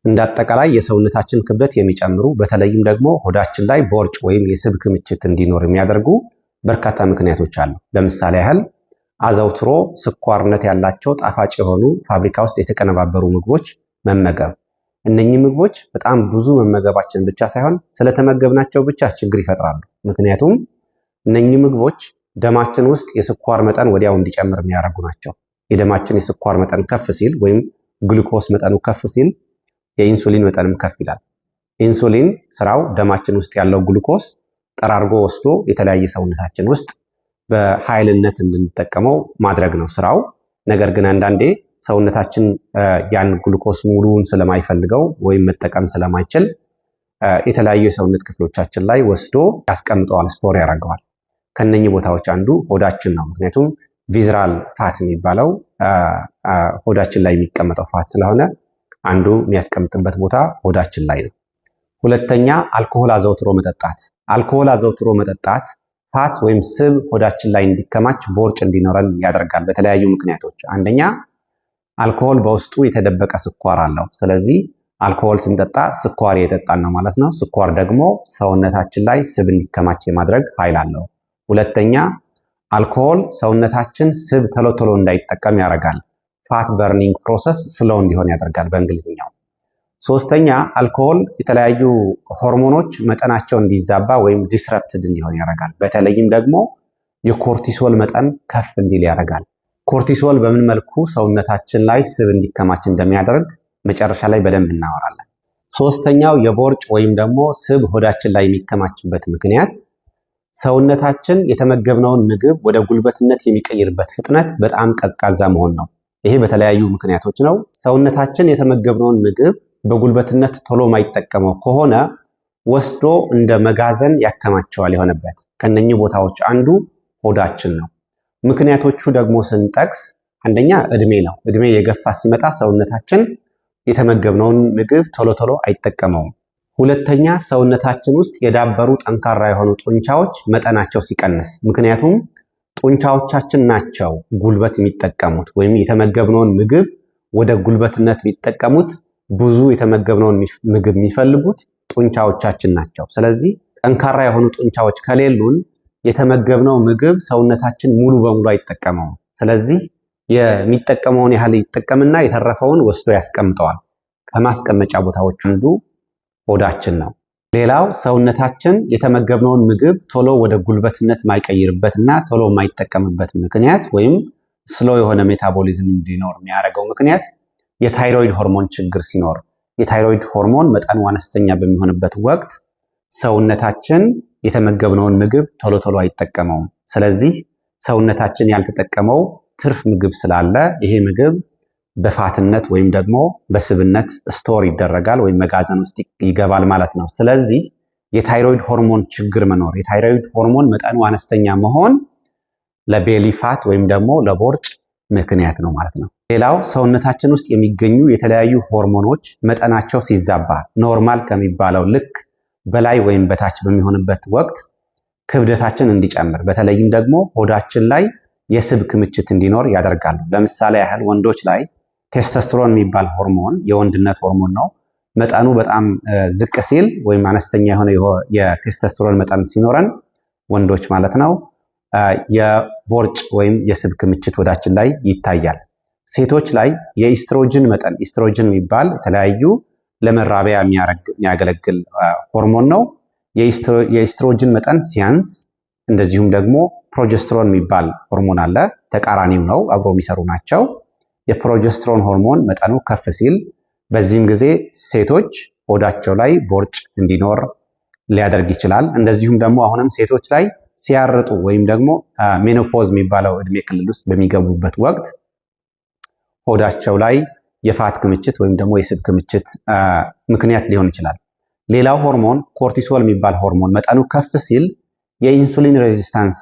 እንዳጠቃላይ የሰውነታችን ክብደት የሚጨምሩ በተለይም ደግሞ ሆዳችን ላይ ቦርጭ ወይም የስብ ክምችት እንዲኖር የሚያደርጉ በርካታ ምክንያቶች አሉ። ለምሳሌ ያህል አዘውትሮ ስኳርነት ያላቸው ጣፋጭ የሆኑ ፋብሪካ ውስጥ የተቀነባበሩ ምግቦች መመገብ። እነኚህ ምግቦች በጣም ብዙ መመገባችን ብቻ ሳይሆን ስለተመገብናቸው ብቻ ችግር ይፈጥራሉ። ምክንያቱም እነኚህ ምግቦች ደማችን ውስጥ የስኳር መጠን ወዲያው እንዲጨምር የሚያደርጉ ናቸው። የደማችን የስኳር መጠን ከፍ ሲል ወይም ግሉኮስ መጠኑ ከፍ ሲል የኢንሱሊን መጠንም ከፍ ይላል። ኢንሱሊን ስራው ደማችን ውስጥ ያለው ግሉኮስ ጠራርጎ ወስዶ የተለያየ ሰውነታችን ውስጥ በኃይልነት እንድንጠቀመው ማድረግ ነው ስራው። ነገር ግን አንዳንዴ ሰውነታችን ያን ግሉኮስ ሙሉውን ስለማይፈልገው ወይም መጠቀም ስለማይችል የተለያዩ የሰውነት ክፍሎቻችን ላይ ወስዶ ያስቀምጠዋል፣ ስቶር ያደርገዋል። ከነኚህ ቦታዎች አንዱ ሆዳችን ነው። ምክንያቱም ቪዝራል ፋት የሚባለው ሆዳችን ላይ የሚቀመጠው ፋት ስለሆነ አንዱ የሚያስቀምጥበት ቦታ ሆዳችን ላይ ነው። ሁለተኛ አልኮሆል አዘውትሮ መጠጣት። አልኮሆል አዘውትሮ መጠጣት ፋት ወይም ስብ ሆዳችን ላይ እንዲከማች ቦርጭ እንዲኖረን ያደርጋል በተለያዩ ምክንያቶች። አንደኛ አልኮሆል በውስጡ የተደበቀ ስኳር አለው። ስለዚህ አልኮሆል ስንጠጣ ስኳር የጠጣን ነው ማለት ነው። ስኳር ደግሞ ሰውነታችን ላይ ስብ እንዲከማች የማድረግ ኃይል አለው። ሁለተኛ አልኮሆል ሰውነታችን ስብ ቶሎ ቶሎ እንዳይጠቀም ያደርጋል። ፋት በርኒንግ ፕሮሰስ ስሎው እንዲሆን ያደርጋል በእንግሊዝኛው። ሶስተኛ አልኮሆል የተለያዩ ሆርሞኖች መጠናቸው እንዲዛባ ወይም ዲስረፕትድ እንዲሆን ያደርጋል። በተለይም ደግሞ የኮርቲሶል መጠን ከፍ እንዲል ያደርጋል። ኮርቲሶል በምን መልኩ ሰውነታችን ላይ ስብ እንዲከማች እንደሚያደርግ መጨረሻ ላይ በደንብ እናወራለን። ሶስተኛው የቦርጭ ወይም ደግሞ ስብ ሆዳችን ላይ የሚከማችበት ምክንያት ሰውነታችን የተመገብነውን ምግብ ወደ ጉልበትነት የሚቀይርበት ፍጥነት በጣም ቀዝቃዛ መሆን ነው። ይሄ በተለያዩ ምክንያቶች ነው። ሰውነታችን የተመገብነውን ምግብ በጉልበትነት ቶሎ ማይጠቀመው ከሆነ ወስዶ እንደ መጋዘን ያከማቸዋል። የሆነበት ከነኚህ ቦታዎች አንዱ ሆዳችን ነው። ምክንያቶቹ ደግሞ ስንጠቅስ አንደኛ እድሜ ነው። እድሜ የገፋ ሲመጣ ሰውነታችን የተመገብነውን ምግብ ቶሎ ቶሎ አይጠቀመውም። ሁለተኛ ሰውነታችን ውስጥ የዳበሩ ጠንካራ የሆኑ ጡንቻዎች መጠናቸው ሲቀንስ፣ ምክንያቱም ጡንቻዎቻችን ናቸው ጉልበት የሚጠቀሙት ወይም የተመገብነውን ምግብ ወደ ጉልበትነት የሚጠቀሙት ብዙ የተመገብነውን ምግብ የሚፈልጉት ጡንቻዎቻችን ናቸው። ስለዚህ ጠንካራ የሆኑ ጡንቻዎች ከሌሉን የተመገብነው ምግብ ሰውነታችን ሙሉ በሙሉ አይጠቀመውም። ስለዚህ የሚጠቀመውን ያህል ይጠቀምና የተረፈውን ወስዶ ያስቀምጠዋል። ከማስቀመጫ ቦታዎች አንዱ ሆዳችን ነው። ሌላው ሰውነታችን የተመገብነውን ምግብ ቶሎ ወደ ጉልበትነት ማይቀይርበትና ቶሎ ማይጠቀምበት ምክንያት ወይም ስሎ የሆነ ሜታቦሊዝም እንዲኖር የሚያደርገው ምክንያት የታይሮይድ ሆርሞን ችግር ሲኖር፣ የታይሮይድ ሆርሞን መጠኑ አነስተኛ በሚሆንበት ወቅት ሰውነታችን የተመገብነውን ምግብ ቶሎ ቶሎ አይጠቀመውም። ስለዚህ ሰውነታችን ያልተጠቀመው ትርፍ ምግብ ስላለ ይሄ ምግብ በፋትነት ወይም ደግሞ በስብነት ስቶር ይደረጋል ወይም መጋዘን ውስጥ ይገባል ማለት ነው። ስለዚህ የታይሮይድ ሆርሞን ችግር መኖር፣ የታይሮይድ ሆርሞን መጠኑ አነስተኛ መሆን ለቤሊ ፋት ወይም ደግሞ ለቦርጭ ምክንያት ነው ማለት ነው። ሌላው ሰውነታችን ውስጥ የሚገኙ የተለያዩ ሆርሞኖች መጠናቸው ሲዛባ ኖርማል ከሚባለው ልክ በላይ ወይም በታች በሚሆንበት ወቅት ክብደታችን እንዲጨምር በተለይም ደግሞ ሆዳችን ላይ የስብ ክምችት እንዲኖር ያደርጋሉ። ለምሳሌ ያህል ወንዶች ላይ ቴስቶስትሮን የሚባል ሆርሞን የወንድነት ሆርሞን ነው። መጠኑ በጣም ዝቅ ሲል ወይም አነስተኛ የሆነ የቴስቶስትሮን መጠን ሲኖረን ወንዶች ማለት ነው የቦርጭ ወይም የስብ ክምችት ሆዳችን ላይ ይታያል። ሴቶች ላይ የኢስትሮጅን መጠን ኢስትሮጅን የሚባል የተለያዩ ለመራቢያ የሚያገለግል ሆርሞን ነው። የኢስትሮጅን መጠን ሲያንስ እንደዚሁም ደግሞ ፕሮጀስትሮን የሚባል ሆርሞን አለ። ተቃራኒው ነው፣ አብሮ የሚሰሩ ናቸው። የፕሮጀስትሮን ሆርሞን መጠኑ ከፍ ሲል በዚህም ጊዜ ሴቶች ሆዳቸው ላይ ቦርጭ እንዲኖር ሊያደርግ ይችላል። እንደዚሁም ደግሞ አሁንም ሴቶች ላይ ሲያርጡ ወይም ደግሞ ሜኖፖዝ የሚባለው እድሜ ክልል ውስጥ በሚገቡበት ወቅት ሆዳቸው ላይ የፋት ክምችት ወይም ደግሞ የስብ ክምችት ምክንያት ሊሆን ይችላል። ሌላው ሆርሞን ኮርቲሶል የሚባል ሆርሞን መጠኑ ከፍ ሲል የኢንሱሊን ሬዚስታንስ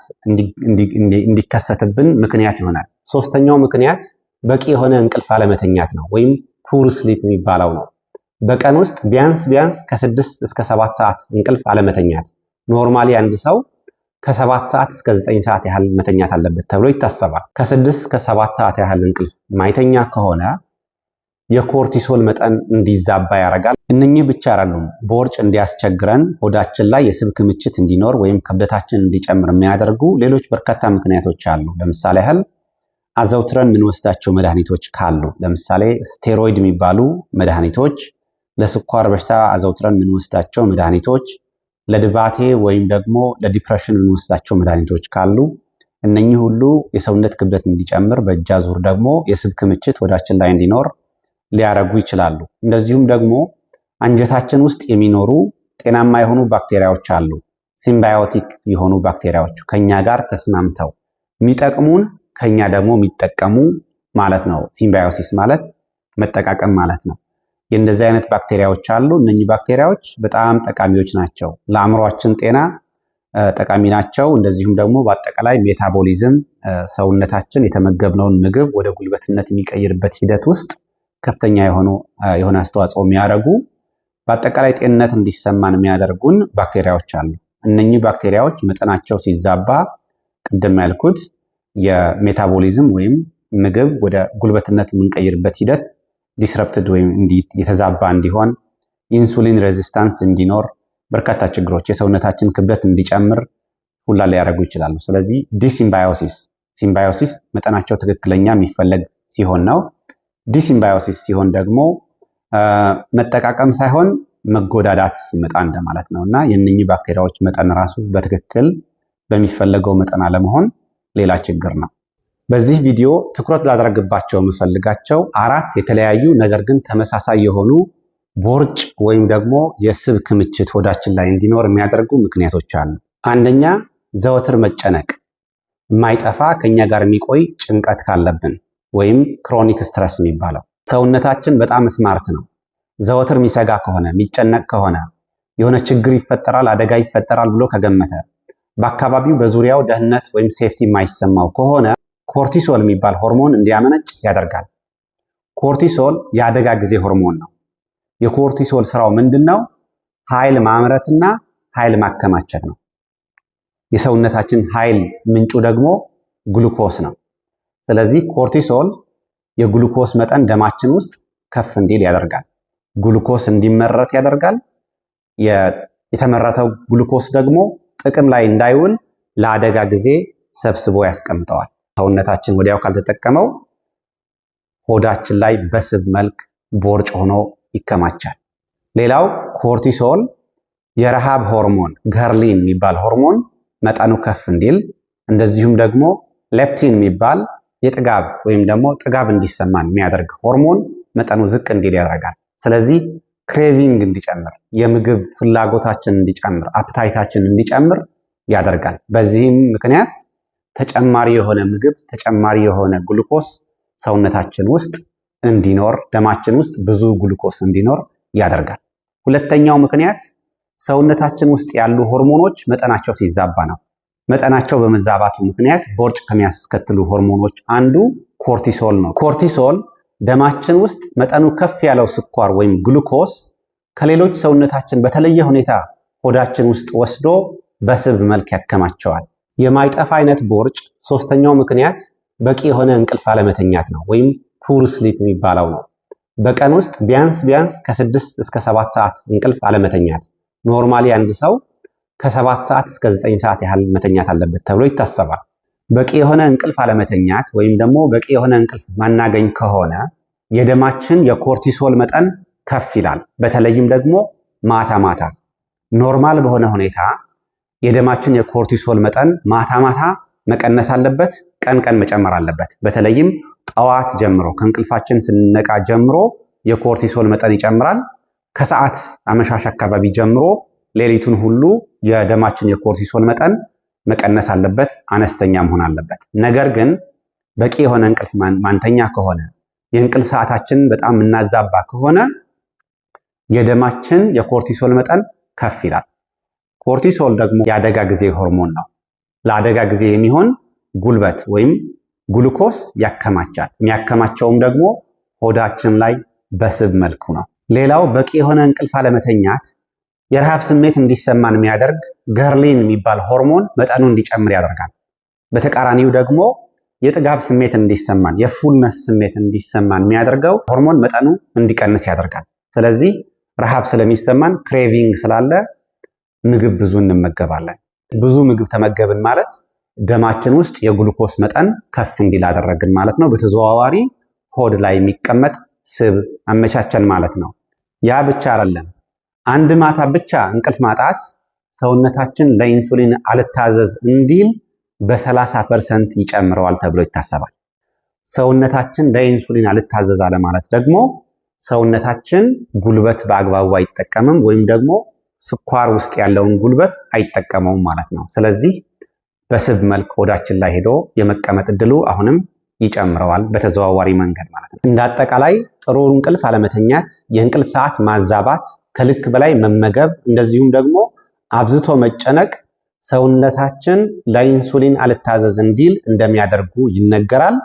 እንዲከሰትብን ምክንያት ይሆናል። ሶስተኛው ምክንያት በቂ የሆነ እንቅልፍ አለመተኛት ነው ወይም ፑር ስሊፕ የሚባለው ነው። በቀን ውስጥ ቢያንስ ከ6 እስከ 7 ሰዓት እንቅልፍ አለመተኛት። ኖርማሊ አንድ ሰው ከ7 ሰዓት እስከ 9 ሰዓት ያህል መተኛት አለበት ተብሎ ይታሰባል። ከ6 እስከ 7 ሰዓት ያህል እንቅልፍ ማይተኛ ከሆነ የኮርቲሶል መጠን እንዲዛባ ያደርጋል። እነኚህ ብቻ አይደሉም፣ ቦርጭ እንዲያስቸግረን፣ ሆዳችን ላይ የስብ ክምችት እንዲኖር ወይም ክብደታችን እንዲጨምር የሚያደርጉ ሌሎች በርካታ ምክንያቶች አሉ። ለምሳሌ ያህል አዘውትረን የምንወስዳቸው መድኃኒቶች ካሉ፣ ለምሳሌ ስቴሮይድ የሚባሉ መድኃኒቶች፣ ለስኳር በሽታ አዘውትረን የምንወስዳቸው መድኃኒቶች፣ ለድባቴ ወይም ደግሞ ለዲፕሬሽን የምንወስዳቸው መድኃኒቶች ካሉ እነኚህ ሁሉ የሰውነት ክብደት እንዲጨምር በእጅ አዙር ደግሞ የስብ ክምችት ሆዳችን ላይ እንዲኖር ሊያረጉ ይችላሉ። እንደዚሁም ደግሞ አንጀታችን ውስጥ የሚኖሩ ጤናማ የሆኑ ባክቴሪያዎች አሉ። ሲምባዮቲክ የሆኑ ባክቴሪያዎች ከኛ ጋር ተስማምተው የሚጠቅሙን ከኛ ደግሞ የሚጠቀሙ ማለት ነው። ሲምባዮሲስ ማለት መጠቃቀም ማለት ነው። የእንደዚህ አይነት ባክቴሪያዎች አሉ። እነኚህ ባክቴሪያዎች በጣም ጠቃሚዎች ናቸው። ለአእምሯችን ጤና ጠቃሚ ናቸው። እንደዚሁም ደግሞ በአጠቃላይ ሜታቦሊዝም ሰውነታችን የተመገብነውን ምግብ ወደ ጉልበትነት የሚቀይርበት ሂደት ውስጥ ከፍተኛ የሆነ አስተዋጽኦ የሚያደርጉ በአጠቃላይ ጤንነት እንዲሰማን የሚያደርጉን ባክቴሪያዎች አሉ። እነኚህ ባክቴሪያዎች መጠናቸው ሲዛባ ቅድም ያልኩት የሜታቦሊዝም ወይም ምግብ ወደ ጉልበትነት የምንቀይርበት ሂደት ዲስረፕትድ ወይም የተዛባ እንዲሆን፣ ኢንሱሊን ሬዚስታንስ እንዲኖር፣ በርካታ ችግሮች የሰውነታችን ክብደት እንዲጨምር ሁላ ሊያደርጉ ይችላሉ። ስለዚህ ሲምባዮሲስ መጠናቸው ትክክለኛ የሚፈለግ ሲሆን ነው። ዲሲምባዮሲስ ሲሆን ደግሞ መጠቃቀም ሳይሆን መጎዳዳት ሲመጣ እንደማለት ነው እና የእነኚህ ባክቴሪያዎች መጠን ራሱ በትክክል በሚፈለገው መጠን አለመሆን ሌላ ችግር ነው። በዚህ ቪዲዮ ትኩረት ላደርግባቸው የምፈልጋቸው 4 የተለያዩ ነገር ግን ተመሳሳይ የሆኑ ቦርጭ ወይም ደግሞ የስብ ክምችት ሆዳችን ላይ እንዲኖር የሚያደርጉ ምክንያቶች አሉ። አንደኛ ዘወትር መጨነቅ፣ የማይጠፋ ከኛ ጋር የሚቆይ ጭንቀት ካለብን ወይም ክሮኒክ ስትረስ የሚባለው። ሰውነታችን በጣም ስማርት ነው። ዘወትር የሚሰጋ ከሆነ የሚጨነቅ ከሆነ የሆነ ችግር ይፈጠራል፣ አደጋ ይፈጠራል ብሎ ከገመተ በአካባቢው በዙሪያው ደህንነት ወይም ሴፍቲ የማይሰማው ከሆነ ኮርቲሶል የሚባል ሆርሞን እንዲያመነጭ ያደርጋል። ኮርቲሶል የአደጋ ጊዜ ሆርሞን ነው። የኮርቲሶል ስራው ምንድነው? ኃይል ማምረትና ኃይል ማከማቸት ነው። የሰውነታችን ኃይል ምንጩ ደግሞ ግሉኮስ ነው። ስለዚህ ኮርቲሶል የግሉኮስ መጠን ደማችን ውስጥ ከፍ እንዲል ያደርጋል። ግሉኮስ እንዲመረት ያደርጋል። የተመረተው ግሉኮስ ደግሞ ጥቅም ላይ እንዳይውል ለአደጋ ጊዜ ሰብስቦ ያስቀምጠዋል። ሰውነታችን ወዲያው ካልተጠቀመው ሆዳችን ላይ በስብ መልክ ቦርጭ ሆኖ ይከማቻል። ሌላው ኮርቲሶል የረሃብ ሆርሞን ገርሊን የሚባል ሆርሞን መጠኑ ከፍ እንዲል፣ እንደዚሁም ደግሞ ሌፕቲን የሚባል የጥጋብ ወይም ደግሞ ጥጋብ እንዲሰማን የሚያደርግ ሆርሞን መጠኑ ዝቅ እንዲል ያደርጋል። ስለዚህ ክሬቪንግ እንዲጨምር፣ የምግብ ፍላጎታችን እንዲጨምር፣ አፕታይታችን እንዲጨምር ያደርጋል። በዚህም ምክንያት ተጨማሪ የሆነ ምግብ፣ ተጨማሪ የሆነ ግሉኮስ ሰውነታችን ውስጥ እንዲኖር፣ ደማችን ውስጥ ብዙ ግሉኮስ እንዲኖር ያደርጋል። ሁለተኛው ምክንያት ሰውነታችን ውስጥ ያሉ ሆርሞኖች መጠናቸው ሲዛባ ነው። መጠናቸው በመዛባቱ ምክንያት ቦርጭ ከሚያስከትሉ ሆርሞኖች አንዱ ኮርቲሶል ነው። ኮርቲሶል ደማችን ውስጥ መጠኑ ከፍ ያለው ስኳር ወይም ግሉኮስ ከሌሎች ሰውነታችን በተለየ ሁኔታ ሆዳችን ውስጥ ወስዶ በስብ መልክ ያከማቸዋል። የማይጠፋ አይነት ቦርጭ ሶስተኛው ምክንያት በቂ የሆነ እንቅልፍ አለመተኛት ነው፣ ወይም ፑር ስሊፕ የሚባለው ነው። በቀን ውስጥ ቢያንስ ከ6 እስከ 7 ሰዓት እንቅልፍ አለመተኛት። ኖርማሊ አንድ ሰው ከ7 ሰዓት እስከ 9 ሰዓት ያህል መተኛት አለበት ተብሎ ይታሰባል። በቂ የሆነ እንቅልፍ አለመተኛት ወይም ደግሞ በቂ የሆነ እንቅልፍ ማናገኝ ከሆነ የደማችን የኮርቲሶል መጠን ከፍ ይላል። በተለይም ደግሞ ማታ ማታ ኖርማል በሆነ ሁኔታ የደማችን የኮርቲሶል መጠን ማታ ማታ መቀነስ አለበት፣ ቀን ቀን መጨመር አለበት። በተለይም ጠዋት ጀምሮ ከእንቅልፋችን ስንነቃ ጀምሮ የኮርቲሶል መጠን ይጨምራል። ከሰዓት አመሻሽ አካባቢ ጀምሮ ሌሊቱን ሁሉ የደማችን የኮርቲሶል መጠን መቀነስ አለበት፣ አነስተኛ መሆን አለበት። ነገር ግን በቂ የሆነ እንቅልፍ ማንተኛ ከሆነ የእንቅልፍ ሰዓታችን በጣም የምናዛባ ከሆነ የደማችን የኮርቲሶል መጠን ከፍ ይላል። ኮርቲሶል ደግሞ የአደጋ ጊዜ ሆርሞን ነው። ለአደጋ ጊዜ የሚሆን ጉልበት ወይም ግሉኮስ ያከማቻል። የሚያከማቸውም ደግሞ ሆዳችን ላይ በስብ መልኩ ነው። ሌላው በቂ የሆነ እንቅልፍ አለመተኛት የረሃብ ስሜት እንዲሰማን የሚያደርግ ገርሊን የሚባል ሆርሞን መጠኑ እንዲጨምር ያደርጋል። በተቃራኒው ደግሞ የጥጋብ ስሜት እንዲሰማን የፉልነስ ስሜት እንዲሰማን የሚያደርገው ሆርሞን መጠኑ እንዲቀንስ ያደርጋል። ስለዚህ ረሃብ ስለሚሰማን ክሬቪንግ ስላለ ምግብ ብዙ እንመገባለን። ብዙ ምግብ ተመገብን ማለት ደማችን ውስጥ የግሉኮስ መጠን ከፍ እንዲል አደረግን ማለት ነው። በተዘዋዋሪ ሆድ ላይ የሚቀመጥ ስብ አመቻቸን ማለት ነው። ያ ብቻ አይደለም። አንድ ማታ ብቻ እንቅልፍ ማጣት ሰውነታችን ለኢንሱሊን አልታዘዝ እንዲል በ30% ይጨምረዋል ተብሎ ይታሰባል። ሰውነታችን ለኢንሱሊን አልታዘዝ አለ ማለት ደግሞ ሰውነታችን ጉልበት በአግባቡ አይጠቀምም ወይም ደግሞ ስኳር ውስጥ ያለውን ጉልበት አይጠቀመውም ማለት ነው። ስለዚህ በስብ መልክ ሆዳችን ላይ ሄዶ የመቀመጥ እድሉ አሁንም ይጨምረዋል በተዘዋዋሪ መንገድ ማለት ነው። እንደ አጠቃላይ ጥሩ እንቅልፍ አለመተኛት፣ የእንቅልፍ ሰዓት ማዛባት፣ ከልክ በላይ መመገብ እንደዚሁም ደግሞ አብዝቶ መጨነቅ ሰውነታችን ለኢንሱሊን አልታዘዝ እንዲል እንደሚያደርጉ ይነገራል።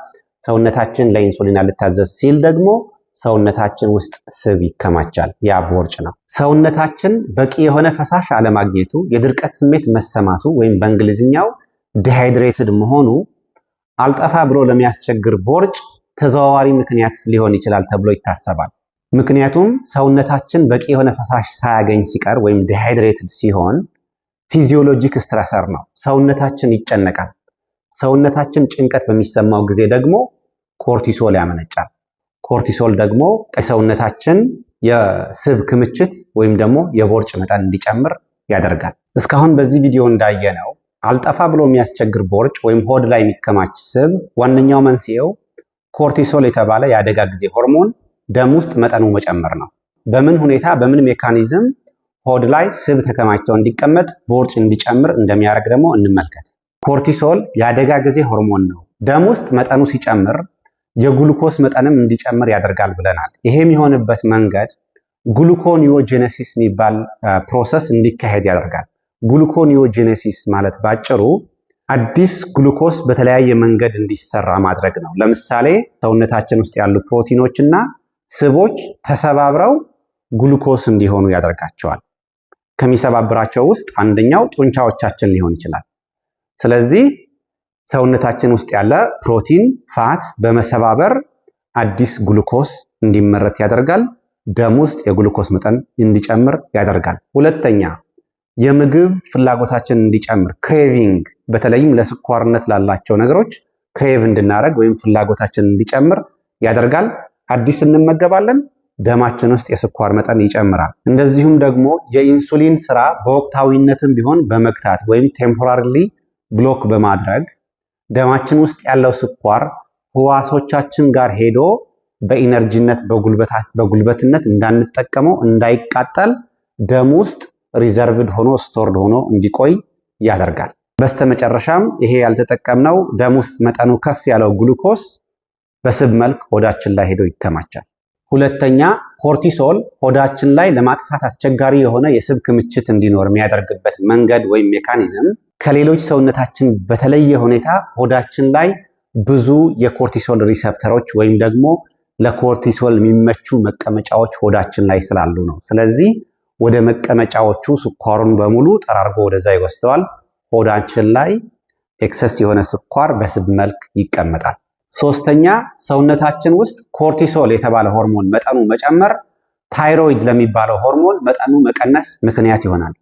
ሰውነታችን ለኢንሱሊን አልታዘዝ ሲል ደግሞ ሰውነታችን ውስጥ ስብ ይከማቻል። ያ ቦርጭ ነው። ሰውነታችን በቂ የሆነ ፈሳሽ አለማግኘቱ፣ የድርቀት ስሜት መሰማቱ ወይም በእንግሊዝኛው ዲሃይድሬትድ መሆኑ አልጠፋ ብሎ ለሚያስቸግር ቦርጭ ተዘዋዋሪ ምክንያት ሊሆን ይችላል ተብሎ ይታሰባል። ምክንያቱም ሰውነታችን በቂ የሆነ ፈሳሽ ሳያገኝ ሲቀር ወይም ዲሃይድሬትድ ሲሆን ፊዚዮሎጂክ ስትረሰር ነው። ሰውነታችን ይጨነቃል። ሰውነታችን ጭንቀት በሚሰማው ጊዜ ደግሞ ኮርቲሶል ያመነጫል። ኮርቲሶል ደግሞ የሰውነታችን የስብ ክምችት ወይም ደግሞ የቦርጭ መጠን እንዲጨምር ያደርጋል። እስካሁን በዚህ ቪዲዮ እንዳየነው አልጠፋ ብሎ የሚያስቸግር ቦርጭ ወይም ሆድ ላይ የሚከማች ስብ ዋነኛው መንስኤው ኮርቲሶል የተባለ የአደጋ ጊዜ ሆርሞን ደም ውስጥ መጠኑ መጨመር ነው። በምን ሁኔታ በምን ሜካኒዝም ሆድ ላይ ስብ ተከማችቶ እንዲቀመጥ ቦርጭ እንዲጨምር እንደሚያደርግ ደግሞ እንመልከት። ኮርቲሶል የአደጋ ጊዜ ሆርሞን ነው። ደም ውስጥ መጠኑ ሲጨምር የግሉኮስ መጠንም እንዲጨምር ያደርጋል ብለናል። ይሄ የሚሆንበት መንገድ ግሉኮኒዮጄኔሲስ የሚባል ፕሮሰስ እንዲካሄድ ያደርጋል። ግሉኮኒዮጄኔሲስ ማለት ባጭሩ አዲስ ግሉኮስ በተለያየ መንገድ እንዲሰራ ማድረግ ነው። ለምሳሌ ሰውነታችን ውስጥ ያሉ ፕሮቲኖች እና ስቦች ተሰባብረው ግሉኮስ እንዲሆኑ ያደርጋቸዋል። ከሚሰባብራቸው ውስጥ አንደኛው ጡንቻዎቻችን ሊሆን ይችላል። ስለዚህ ሰውነታችን ውስጥ ያለ ፕሮቲን፣ ፋት በመሰባበር አዲስ ግሉኮስ እንዲመረት ያደርጋል። ደም ውስጥ የግሉኮስ መጠን እንዲጨምር ያደርጋል። ሁለተኛ የምግብ ፍላጎታችን እንዲጨምር ክሬቪንግ፣ በተለይም ለስኳርነት ላላቸው ነገሮች ክሬቭ እንድናደርግ ወይም ፍላጎታችን እንዲጨምር ያደርጋል። አዲስ እንመገባለን፣ ደማችን ውስጥ የስኳር መጠን ይጨምራል። እንደዚሁም ደግሞ የኢንሱሊን ስራ በወቅታዊነትም ቢሆን በመግታት ወይም ቴምፖራሪሊ ብሎክ በማድረግ ደማችን ውስጥ ያለው ስኳር ህዋሶቻችን ጋር ሄዶ በኢነርጂነት በጉልበትነት እንዳንጠቀመው እንዳይቃጠል ደም ውስጥ ሪዘርቭድ ሆኖ ስቶርድ ሆኖ እንዲቆይ ያደርጋል። በስተመጨረሻም ይሄ ያልተጠቀምነው ደም ውስጥ መጠኑ ከፍ ያለው ግሉኮስ በስብ መልክ ሆዳችን ላይ ሄዶ ይከማቻል። ሁለተኛ ኮርቲሶል ሆዳችን ላይ ለማጥፋት አስቸጋሪ የሆነ የስብ ክምችት እንዲኖር የሚያደርግበት መንገድ ወይም ሜካኒዝም ከሌሎች ሰውነታችን በተለየ ሁኔታ ሆዳችን ላይ ብዙ የኮርቲሶል ሪሰፕተሮች ወይም ደግሞ ለኮርቲሶል የሚመቹ መቀመጫዎች ሆዳችን ላይ ስላሉ ነው። ስለዚህ ወደ መቀመጫዎቹ ስኳሩን በሙሉ ጠራርጎ ወደዛ ይወስደዋል። ሆዳችን ላይ ኤክሰስ የሆነ ስኳር በስብ መልክ ይቀመጣል። ሶስተኛ ሰውነታችን ውስጥ ኮርቲሶል የተባለ ሆርሞን መጠኑ መጨመር ታይሮይድ ለሚባለው ሆርሞን መጠኑ መቀነስ ምክንያት ይሆናል።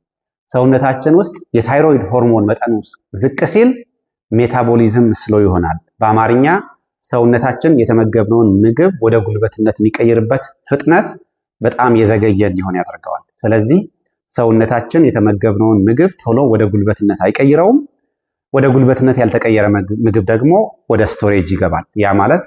ሰውነታችን ውስጥ የታይሮይድ ሆርሞን መጠኑ ዝቅ ሲል ሜታቦሊዝም ስሎ ይሆናል። በአማርኛ ሰውነታችን የተመገብነውን ምግብ ወደ ጉልበትነት የሚቀይርበት ፍጥነት በጣም የዘገየ እንዲሆን ያደርገዋል። ስለዚህ ሰውነታችን የተመገብነውን ምግብ ቶሎ ወደ ጉልበትነት አይቀይረውም። ወደ ጉልበትነት ያልተቀየረ ምግብ ደግሞ ወደ ስቶሬጅ ይገባል። ያ ማለት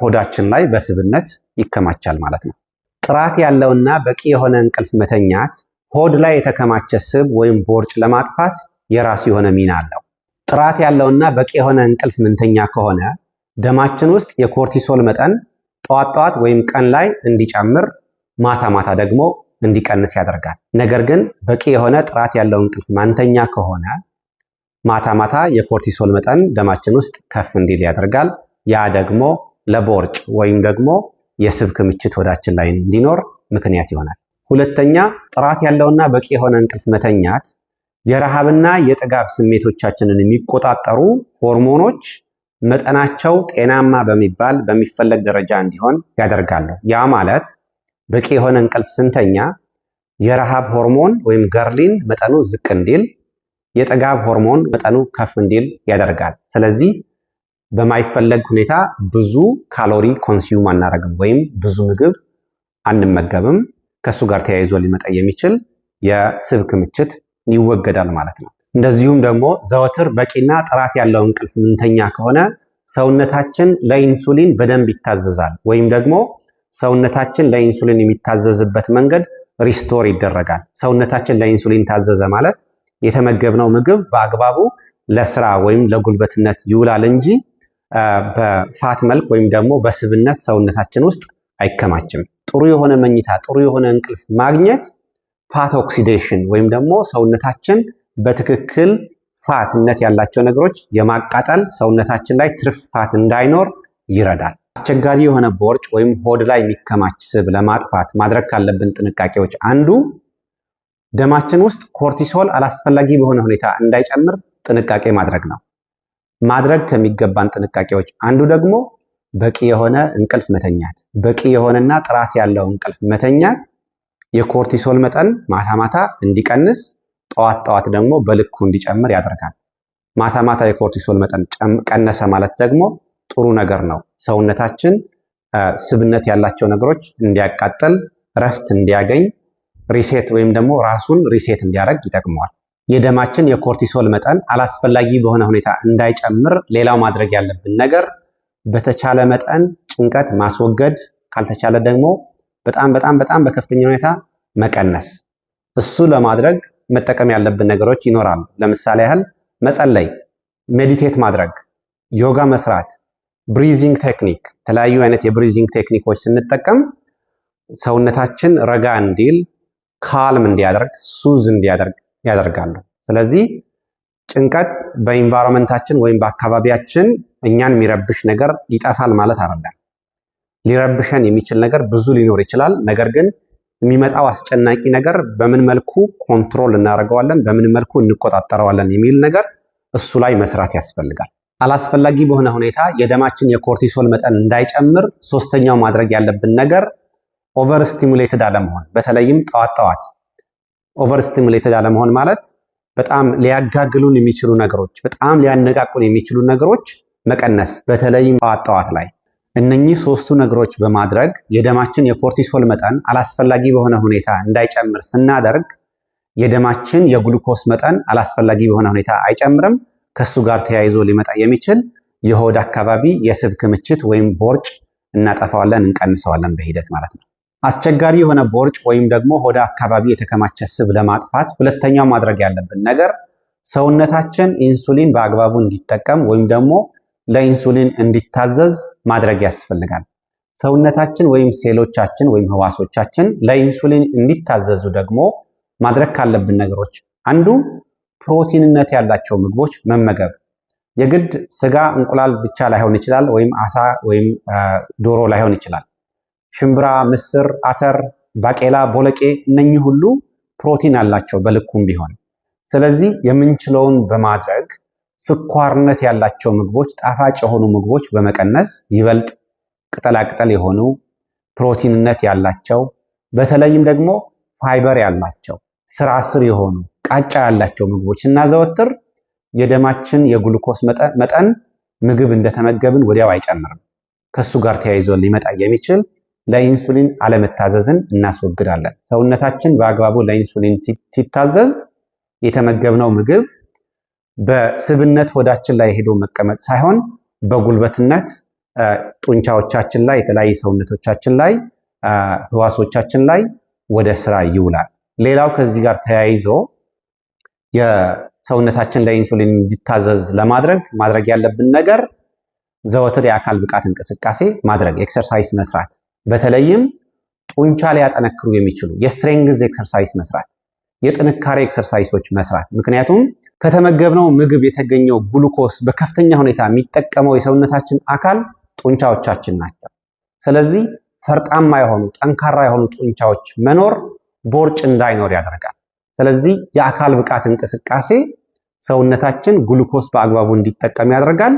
ሆዳችን ላይ በስብነት ይከማቻል ማለት ነው። ጥራት ያለውና በቂ የሆነ እንቅልፍ መተኛት ሆድ ላይ የተከማቸ ስብ ወይም ቦርጭ ለማጥፋት የራሱ የሆነ ሚና አለው። ጥራት ያለውና በቂ የሆነ እንቅልፍ ምንተኛ ከሆነ ደማችን ውስጥ የኮርቲሶል መጠን ጠዋት ጠዋት ወይም ቀን ላይ እንዲጨምር፣ ማታ ማታ ደግሞ እንዲቀንስ ያደርጋል። ነገር ግን በቂ የሆነ ጥራት ያለው እንቅልፍ ማንተኛ ከሆነ ማታ ማታ የኮርቲሶል መጠን ደማችን ውስጥ ከፍ እንዲል ያደርጋል። ያ ደግሞ ለቦርጭ ወይም ደግሞ የስብ ክምችት ሆዳችን ላይ እንዲኖር ምክንያት ይሆናል። ሁለተኛ ጥራት ያለውና በቂ የሆነ እንቅልፍ መተኛት የረሃብና የጥጋብ ስሜቶቻችንን የሚቆጣጠሩ ሆርሞኖች መጠናቸው ጤናማ በሚባል በሚፈለግ ደረጃ እንዲሆን ያደርጋሉ። ያ ማለት በቂ የሆነ እንቅልፍ ስንተኛ የረሃብ ሆርሞን ወይም ገርሊን መጠኑ ዝቅ እንዲል፣ የጥጋብ ሆርሞን መጠኑ ከፍ እንዲል ያደርጋል። ስለዚህ በማይፈለግ ሁኔታ ብዙ ካሎሪ ኮንሱም አናደርግም ወይም ብዙ ምግብ አንመገብም። ከሱ ጋር ተያይዞ ሊመጣ የሚችል የስብ ክምችት ይወገዳል ማለት ነው። እንደዚሁም ደግሞ ዘወትር በቂና ጥራት ያለው እንቅልፍ ምንተኛ ከሆነ ሰውነታችን ለኢንሱሊን በደንብ ይታዘዛል፣ ወይም ደግሞ ሰውነታችን ለኢንሱሊን የሚታዘዝበት መንገድ ሪስቶር ይደረጋል። ሰውነታችን ለኢንሱሊን ታዘዘ ማለት የተመገብነው ምግብ በአግባቡ ለስራ ወይም ለጉልበትነት ይውላል እንጂ በፋት መልክ ወይም ደግሞ በስብነት ሰውነታችን ውስጥ አይከማችም። ጥሩ የሆነ መኝታ፣ ጥሩ የሆነ እንቅልፍ ማግኘት ፋት ኦክሲዴሽን ወይም ደግሞ ሰውነታችን በትክክል ፋትነት ያላቸው ነገሮች የማቃጠል ሰውነታችን ላይ ትርፍ ፋት እንዳይኖር ይረዳል። አስቸጋሪ የሆነ ቦርጭ ወይም ሆድ ላይ የሚከማች ስብ ለማጥፋት ማድረግ ካለብን ጥንቃቄዎች አንዱ ደማችን ውስጥ ኮርቲሶል አላስፈላጊ በሆነ ሁኔታ እንዳይጨምር ጥንቃቄ ማድረግ ነው። ማድረግ ከሚገባን ጥንቃቄዎች አንዱ ደግሞ በቂ የሆነ እንቅልፍ መተኛት። በቂ የሆነና ጥራት ያለው እንቅልፍ መተኛት የኮርቲሶል መጠን ማታ ማታ እንዲቀንስ፣ ጠዋት ጠዋት ደግሞ በልኩ እንዲጨምር ያደርጋል። ማታ ማታ የኮርቲሶል መጠን ቀነሰ ማለት ደግሞ ጥሩ ነገር ነው። ሰውነታችን ስብነት ያላቸው ነገሮች እንዲያቃጥል፣ እረፍት እንዲያገኝ፣ ሪሴት ወይም ደግሞ ራሱን ሪሴት እንዲያደርግ ይጠቅመዋል። የደማችን የኮርቲሶል መጠን አላስፈላጊ በሆነ ሁኔታ እንዳይጨምር ሌላው ማድረግ ያለብን ነገር በተቻለ መጠን ጭንቀት ማስወገድ፣ ካልተቻለ ደግሞ በጣም በከፍተኛ ሁኔታ መቀነስ። እሱ ለማድረግ መጠቀም ያለብን ነገሮች ይኖራሉ። ለምሳሌ ያህል መጸለይ፣ ሜዲቴት ማድረግ፣ ዮጋ መስራት፣ ብሪዚንግ ቴክኒክ፣ የተለያዩ አይነት የብሪዚንግ ቴክኒኮች ስንጠቀም ሰውነታችን ረጋ እንዲል፣ ካልም እንዲያደርግ፣ ሱዝ እንዲያደርግ ያደርጋሉ። ስለዚህ ጭንቀት በኢንቫይሮንመንታችን ወይም በአካባቢያችን እኛን የሚረብሽ ነገር ይጠፋል ማለት አይደለም። ሊረብሸን የሚችል ነገር ብዙ ሊኖር ይችላል። ነገር ግን የሚመጣው አስጨናቂ ነገር በምን መልኩ ኮንትሮል እናደርገዋለን፣ በምን መልኩ እንቆጣጠረዋለን የሚል ነገር እሱ ላይ መስራት ያስፈልጋል። አላስፈላጊ በሆነ ሁኔታ የደማችን የኮርቲሶል መጠን እንዳይጨምር ሶስተኛው ማድረግ ያለብን ነገር ኦቨር ስቲሙሌትድ አለመሆን። በተለይም ጠዋት ጠዋት ኦቨር ስቲሙሌትድ አለመሆን ማለት በጣም ሊያጋግሉን የሚችሉ ነገሮች፣ በጣም ሊያነቃቁን የሚችሉ ነገሮች መቀነስ፣ በተለይም ጠዋት ጠዋት ላይ እነኚህ ሶስቱ ነገሮች በማድረግ የደማችን የኮርቲሶል መጠን አላስፈላጊ በሆነ ሁኔታ እንዳይጨምር ስናደርግ የደማችን የግሉኮስ መጠን አላስፈላጊ በሆነ ሁኔታ አይጨምርም። ከሱ ጋር ተያይዞ ሊመጣ የሚችል የሆድ አካባቢ የስብ ክምችት ወይም ቦርጭ እናጠፋዋለን፣ እንቀንሰዋለን በሂደት ማለት ነው። አስቸጋሪ የሆነ ቦርጭ ወይም ደግሞ ሆድ አካባቢ የተከማቸ ስብ ለማጥፋት ሁለተኛው ማድረግ ያለብን ነገር ሰውነታችን ኢንሱሊን በአግባቡ እንዲጠቀም ወይም ደግሞ ለኢንሱሊን እንዲታዘዝ ማድረግ ያስፈልጋል። ሰውነታችን ወይም ሴሎቻችን ወይም ህዋሶቻችን ለኢንሱሊን እንዲታዘዙ ደግሞ ማድረግ ካለብን ነገሮች አንዱ ፕሮቲንነት ያላቸው ምግቦች መመገብ። የግድ ስጋ፣ እንቁላል ብቻ ላይሆን ይችላል፣ ወይም አሳ ወይም ዶሮ ላይሆን ይችላል። ሽምብራ፣ ምስር፣ አተር፣ ባቄላ፣ ቦለቄ እነኚህ ሁሉ ፕሮቲን አላቸው በልኩም ቢሆን። ስለዚህ የምንችለውን በማድረግ ስኳርነት ያላቸው ምግቦች፣ ጣፋጭ የሆኑ ምግቦች በመቀነስ ይበልጥ ቅጠላቅጠል የሆኑ ፕሮቲንነት ያላቸው በተለይም ደግሞ ፋይበር ያላቸው ስራ ስር የሆኑ ቃጫ ያላቸው ምግቦች ስናዘወትር የደማችን የግሉኮስ መጠን ምግብ እንደተመገብን ወዲያው አይጨምርም። ከሱ ጋር ተያይዞ ሊመጣ የሚችል ለኢንሱሊን አለመታዘዝን እናስወግዳለን። ሰውነታችን በአግባቡ ለኢንሱሊን ሲታዘዝ የተመገብነው ምግብ በስብነት ሆዳችን ላይ ሄዶ መቀመጥ ሳይሆን በጉልበትነት ጡንቻዎቻችን ላይ፣ የተለያዩ ሰውነቶቻችን ላይ፣ ህዋሶቻችን ላይ ወደ ስራ ይውላል። ሌላው ከዚህ ጋር ተያይዞ የሰውነታችን ለኢንሱሊን እንዲታዘዝ ማድረግ ያለብን ነገር ዘወትር የአካል ብቃት እንቅስቃሴ ማድረግ፣ ኤክሰርሳይዝ መስራት፣ በተለይም ጡንቻ ሊያጠነክሩ የሚችሉ የስትሬንግዝ ኤክሰርሳይዝ መስራት፣ የጥንካሬ ኤክሰርሳይሶች መስራት። ምክንያቱም ከተመገብነው ምግብ የተገኘው ግሉኮስ በከፍተኛ ሁኔታ የሚጠቀመው የሰውነታችን አካል ጡንቻዎቻችን ናቸው። ስለዚህ ፈርጣማ የሆኑ ጠንካራ የሆኑ ጡንቻዎች መኖር ቦርጭ እንዳይኖር ያደርጋል። ስለዚህ የአካል ብቃት እንቅስቃሴ ሰውነታችን ግሉኮስ በአግባቡ እንዲጠቀም ያደርጋል።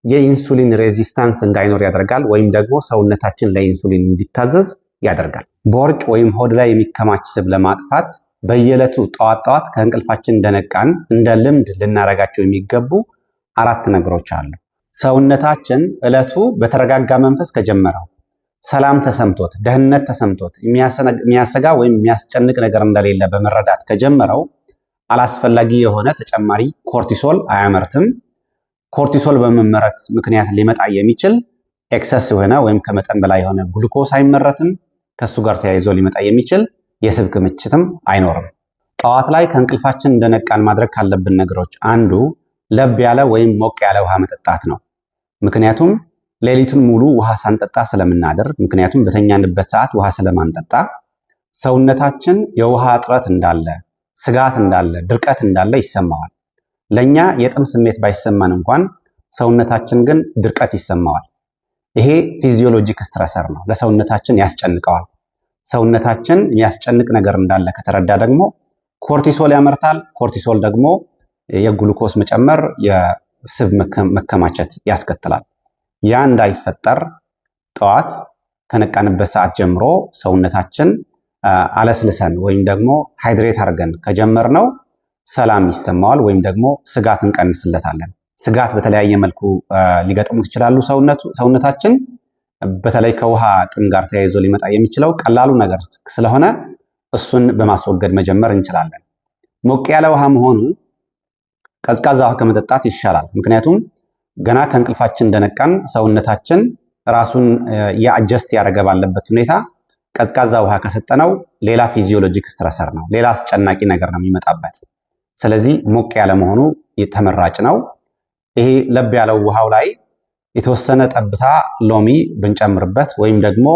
የኢንሱሊን ሬዚስታንስ እንዳይኖር ያደርጋል፣ ወይም ደግሞ ሰውነታችን ለኢንሱሊን እንዲታዘዝ ያደርጋል። ቦርጭ ወይም ሆድ ላይ የሚከማች ስብ ለማጥፋት በየዕለቱ ጠዋት ከእንቅልፋችን እንደነቃን እንደ ልምድ ልናረጋቸው የሚገቡ 4 ነገሮች አሉ። ሰውነታችን ዕለቱ በተረጋጋ መንፈስ ከጀመረው፣ ሰላም ተሰምቶት፣ ደህንነት ተሰምቶት፣ የሚያሰጋ ወይም የሚያስጨንቅ ነገር እንደሌለ በመረዳት ከጀመረው አላስፈላጊ የሆነ ተጨማሪ ኮርቲሶል አያመርትም። ኮርቲሶል በመመረት ምክንያት ሊመጣ የሚችል ኤክሰስ የሆነ ወይም ከመጠን በላይ የሆነ ግሉኮስ አይመረትም። ከሱ ጋር ተያይዞ ሊመጣ የሚችል የስብ ክምችትም አይኖርም። ጠዋት ላይ ከእንቅልፋችን እንደነቃን ማድረግ ካለብን ነገሮች አንዱ ለብ ያለ ወይም ሞቅ ያለ ውሃ መጠጣት ነው። ምክንያቱም ሌሊቱን ሙሉ ውሃ ሳንጠጣ ስለምናድር፣ ምክንያቱም በተኛንበት ሰዓት ውሃ ስለማንጠጣ ሰውነታችን የውሃ እጥረት እንዳለ፣ ስጋት እንዳለ፣ ድርቀት እንዳለ ይሰማዋል። ለኛ የጥም ስሜት ባይሰማን እንኳን ሰውነታችን ግን ድርቀት ይሰማዋል። ይሄ ፊዚዮሎጂክ ስትረሰር ነው፣ ለሰውነታችን ያስጨንቀዋል። ሰውነታችን የሚያስጨንቅ ነገር እንዳለ ከተረዳ ደግሞ ኮርቲሶል ያመርታል። ኮርቲሶል ደግሞ የግሉኮስ መጨመር፣ የስብ መከማቸት ያስከትላል። ያ እንዳይፈጠር ጠዋት ከነቃንበት ሰዓት ጀምሮ ሰውነታችን አለስልሰን ወይም ደግሞ ሃይድሬት አድርገን ከጀመርነው ሰላም ይሰማዋል፣ ወይም ደግሞ ስጋት እንቀንስለታለን። ስጋት በተለያየ መልኩ ሊገጥሙት ይችላሉ። ሰውነታችን በተለይ ከውሃ ጥም ጋር ተያይዞ ሊመጣ የሚችለው ቀላሉ ነገር ስለሆነ እሱን በማስወገድ መጀመር እንችላለን። ሞቅ ያለ ውሃ መሆኑ ቀዝቃዛ ውሃ ከመጠጣት ይሻላል። ምክንያቱም ገና ከእንቅልፋችን እንደነቃን ሰውነታችን ራሱን የአጀስት ያደረገ ባለበት ሁኔታ ቀዝቃዛ ውሃ ከሰጠነው ሌላ ፊዚዮሎጂክ ስትረሰር ነው፣ ሌላ አስጨናቂ ነገር ነው የሚመጣበት። ስለዚህ ሞቅ ያለ መሆኑ ተመራጭ ነው። ይሄ ለብ ያለው ውሃው ላይ የተወሰነ ጠብታ ሎሚ ብንጨምርበት ወይም ደግሞ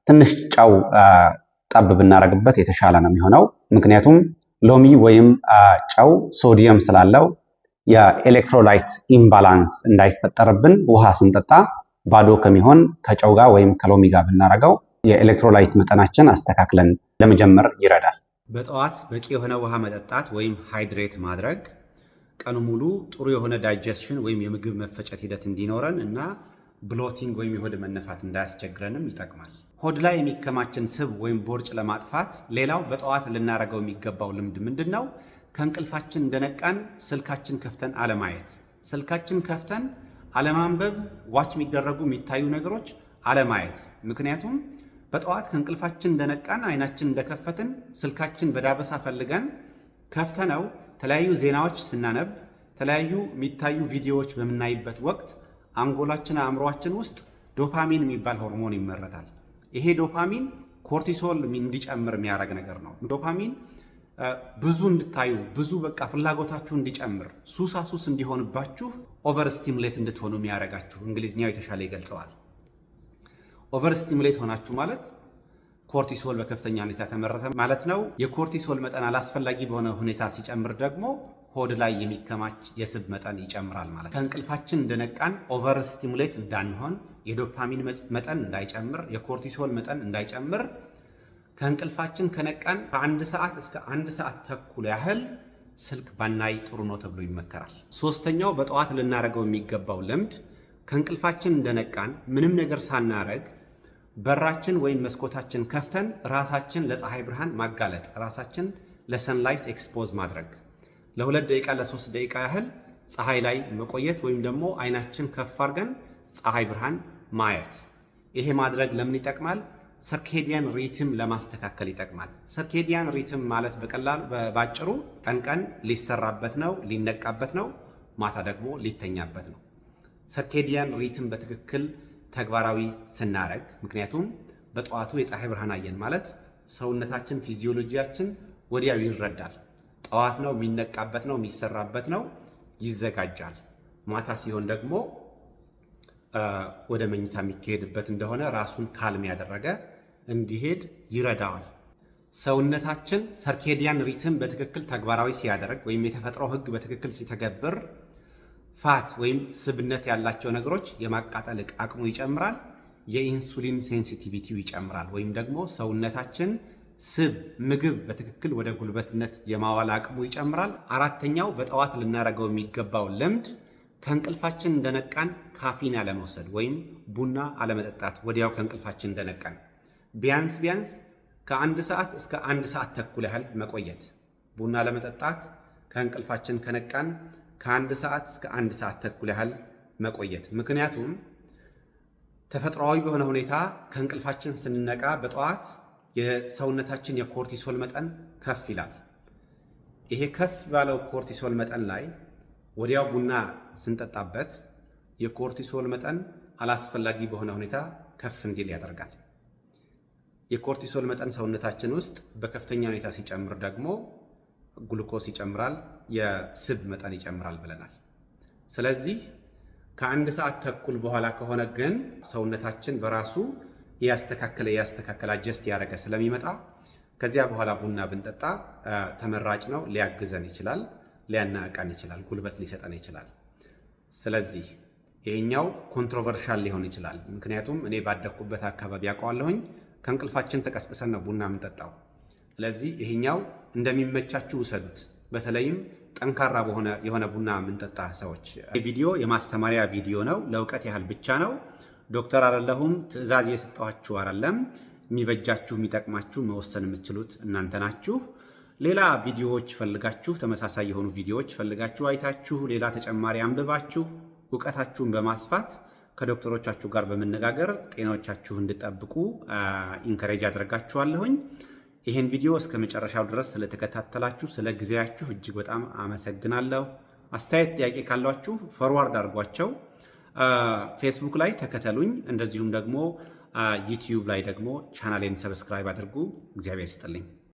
ትንሽ ጨው ጠብ ብናረግበት የተሻለ ነው የሚሆነው። ምክንያቱም ሎሚ ወይም ጨው ሶዲየም ስላለው የኤሌክትሮላይት ኢምባላንስ እንዳይፈጠርብን ውሃ ስንጠጣ ባዶ ከሚሆን ከጨው ጋር ወይም ከሎሚ ጋር ብናረገው የኤሌክትሮላይት መጠናችን አስተካክለን ለመጀመር ይረዳል። በጠዋት በቂ የሆነ ውሃ መጠጣት ወይም ሃይድሬት ማድረግ ቀኑ ሙሉ ጥሩ የሆነ ዳይጀስሽን ወይም የምግብ መፈጨት ሂደት እንዲኖረን እና ብሎቲንግ ወይም የሆድ መነፋት እንዳያስቸግረንም ይጠቅማል። ሆድ ላይ የሚከማችን ስብ ወይም ቦርጭ ለማጥፋት ሌላው በጠዋት ልናደርገው የሚገባው ልምድ ምንድን ነው? ከእንቅልፋችን እንደነቃን ስልካችን ከፍተን አለማየት፣ ስልካችን ከፍተን አለማንበብ፣ ዋች የሚደረጉ የሚታዩ ነገሮች አለማየት። ምክንያቱም በጠዋት ከእንቅልፋችን እንደነቃን አይናችን እንደከፈትን ስልካችን በዳበሳ ፈልገን ከፍተነው የተለያዩ ዜናዎች ስናነብ፣ የተለያዩ የሚታዩ ቪዲዮዎች በምናይበት ወቅት አንጎላችን አእምሯችን ውስጥ ዶፓሚን የሚባል ሆርሞን ይመረታል። ይሄ ዶፓሚን ኮርቲሶል እንዲጨምር የሚያደርግ ነገር ነው። ዶፓሚን ብዙ እንድታዩ ብዙ በቃ ፍላጎታችሁ እንዲጨምር ሱሳሱስ እንዲሆንባችሁ ኦቨር ስቲሙሌት እንድትሆኑ የሚያደርጋችሁ እንግሊዝኛው የተሻለ ይገልጸዋል። ኦቨር ስቲሙሌት ሆናችሁ ማለት ኮርቲሶል በከፍተኛ ሁኔታ ተመረተ ማለት ነው። የኮርቲሶል መጠን አላስፈላጊ በሆነ ሁኔታ ሲጨምር ደግሞ ሆድ ላይ የሚከማች የስብ መጠን ይጨምራል ማለት። ከእንቅልፋችን እንደነቃን ኦቨር ስቲሙሌት እንዳንሆን፣ የዶፓሚን መጠን እንዳይጨምር፣ የኮርቲሶል መጠን እንዳይጨምር ከእንቅልፋችን ከነቃን ከ1 ሰዓት እስከ 1 ሰዓት ተኩል ያህል ስልክ ባናይ ጥሩ ነው ተብሎ ይመከራል። ሶስተኛው በጠዋት ልናደርገው የሚገባው ልምድ ከእንቅልፋችን እንደነቃን ምንም ነገር ሳናረግ በራችን ወይም መስኮታችን ከፍተን ራሳችን ለፀሐይ ብርሃን ማጋለጥ፣ ራሳችን ለሰንላይት ኤክስፖዝ ማድረግ፣ ለ2 ደቂቃ ለ3 ደቂቃ ያህል ፀሐይ ላይ መቆየት ወይም ደግሞ አይናችን ከፍ አድርገን ፀሐይ ብርሃን ማየት። ይሄ ማድረግ ለምን ይጠቅማል? ሰርኬዲያን ሪትም ለማስተካከል ይጠቅማል። ሰርኬዲያን ሪትም ማለት በቀላሉ ባጭሩ ቀን ሊሰራበት ነው፣ ሊነቃበት ነው፣ ማታ ደግሞ ሊተኛበት ነው። ሰርኬዲያን ሪትም በትክክል ተግባራዊ ስናረግ፣ ምክንያቱም በጠዋቱ የፀሐይ ብርሃን አየን ማለት ሰውነታችን ፊዚዮሎጂያችን ወዲያው ይረዳል። ጠዋት ነው፣ የሚነቃበት ነው፣ የሚሰራበት ነው፣ ይዘጋጃል። ማታ ሲሆን ደግሞ ወደ መኝታ የሚካሄድበት እንደሆነ ራሱን ካልም ያደረገ እንዲሄድ ይረዳዋል። ሰውነታችን ሰርኬዲያን ሪትም በትክክል ተግባራዊ ሲያደርግ ወይም የተፈጥሮ ሕግ በትክክል ሲተገብር ፋት ወይም ስብነት ያላቸው ነገሮች የማቃጠል አቅሙ ይጨምራል። የኢንሱሊን ሴንሲቲቪቲው ይጨምራል። ወይም ደግሞ ሰውነታችን ስብ ምግብ በትክክል ወደ ጉልበትነት የማዋል አቅሙ ይጨምራል። አራተኛው በጠዋት ልናደርገው የሚገባው ልምድ ከእንቅልፋችን እንደነቃን ካፊን አለመውሰድ ወይም ቡና አለመጠጣት። ወዲያው ከእንቅልፋችን እንደነቃን ቢያንስ ከ1 ሰዓት እስከ 1 ሰዓት ተኩል ያህል መቆየት። ቡና ለመጠጣት ከእንቅልፋችን ከነቃን ከ1 ሰዓት እስከ 1 ሰዓት ተኩል ያህል መቆየት። ምክንያቱም ተፈጥሯዊ በሆነ ሁኔታ ከእንቅልፋችን ስንነቃ በጠዋት የሰውነታችን የኮርቲሶል መጠን ከፍ ይላል። ይሄ ከፍ ባለው ኮርቲሶል መጠን ላይ ወዲያው ቡና ስንጠጣበት የኮርቲሶል መጠን አላስፈላጊ በሆነ ሁኔታ ከፍ እንዲል ያደርጋል። የኮርቲሶል መጠን ሰውነታችን ውስጥ በከፍተኛ ሁኔታ ሲጨምር ደግሞ ግሉኮስ ይጨምራል፣ የስብ መጠን ይጨምራል ብለናል። ስለዚህ ከ1 ሰዓት ተኩል በኋላ ከሆነ ግን ሰውነታችን በራሱ ያስተካከለ አጀስት ያደረገ ስለሚመጣ ከዚያ በኋላ ቡና ብንጠጣ ተመራጭ ነው። ሊያግዘን ይችላል፣ ሊያናቃን ይችላል፣ ጉልበት ሊሰጠን ይችላል። ስለዚህ ይሄኛው ኮንትሮቨርሻል ሊሆን ይችላል። ምክንያቱም እኔ ባደኩበት አካባቢ ያውቀዋለሁኝ ከእንቅልፋችን ተቀስቅሰን ነው ቡና የምንጠጣው። ስለዚህ ይሄኛው እንደሚመቻችሁ ውሰዱት። በተለይም ጠንካራ የሆነ ቡና የምንጠጣ ሰዎች። ቪዲዮ የማስተማሪያ ቪዲዮ ነው፣ ለእውቀት ያህል ብቻ ነው። ዶክተር አይደለሁም፣ ትዕዛዝ የሰጠኋችሁ አይደለም። የሚበጃችሁ የሚጠቅማችሁ መወሰን የምትችሉት እናንተ ናችሁ። ሌላ ቪዲዮዎች ፈልጋችሁ ተመሳሳይ የሆኑ ቪዲዮዎች ፈልጋችሁ አይታችሁ ሌላ ተጨማሪ አንብባችሁ እውቀታችሁን በማስፋት ከዶክተሮቻችሁ ጋር በመነጋገር ጤናዎቻችሁ እንድጠብቁ ኢንከሬጅ አድርጋችኋለሁኝ። ይህን ቪዲዮ እስከ መጨረሻው ድረስ ስለተከታተላችሁ ስለ ጊዜያችሁ እጅግ በጣም አመሰግናለሁ። አስተያየት፣ ጥያቄ ካሏችሁ ፎርዋርድ አድርጓቸው። ፌስቡክ ላይ ተከተሉኝ፣ እንደዚሁም ደግሞ ዩቲዩብ ላይ ደግሞ ቻናሌን ሰብስክራይብ አድርጉ። እግዚአብሔር ይስጥልኝ።